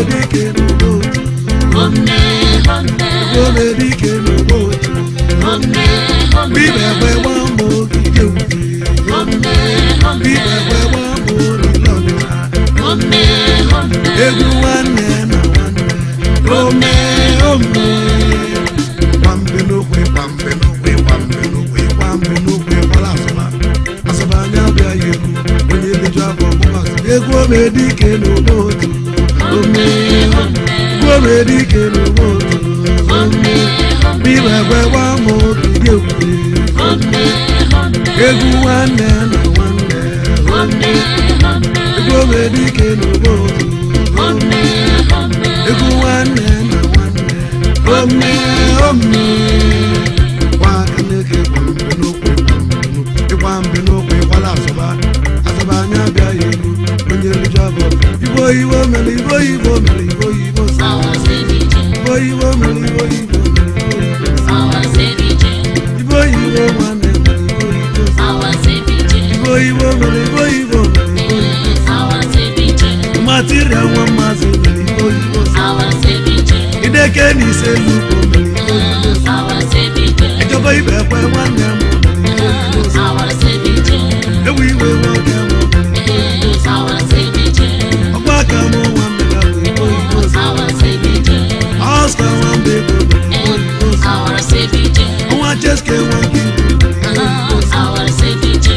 medike no boat. Go medike no boat. Be where one more you. Be where one more love. Everyone and one. Go medike no boat. Go medike no boat. Be where one more you. Everyone and one. Go medike no boat. Everyone and one. Why can you keep one below while I material one mass can you say you we will walk just can't want you. Our savage.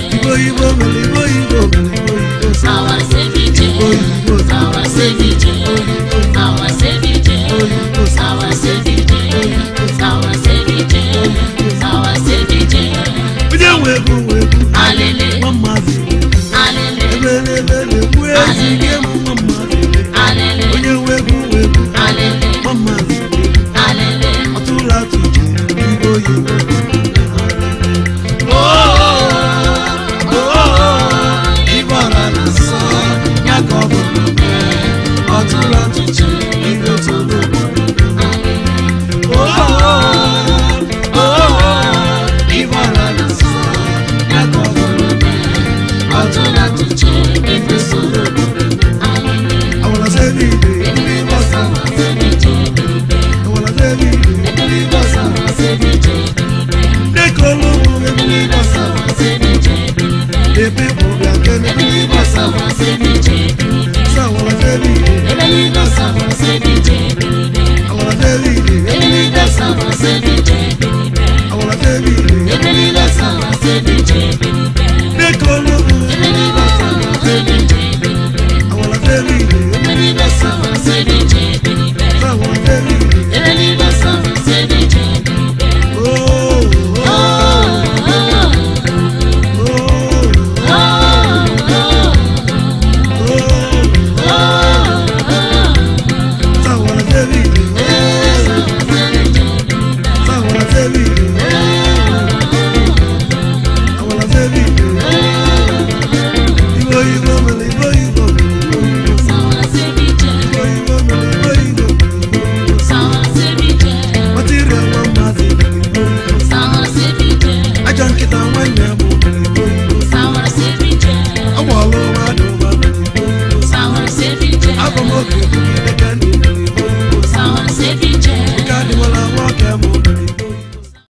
I don't get on when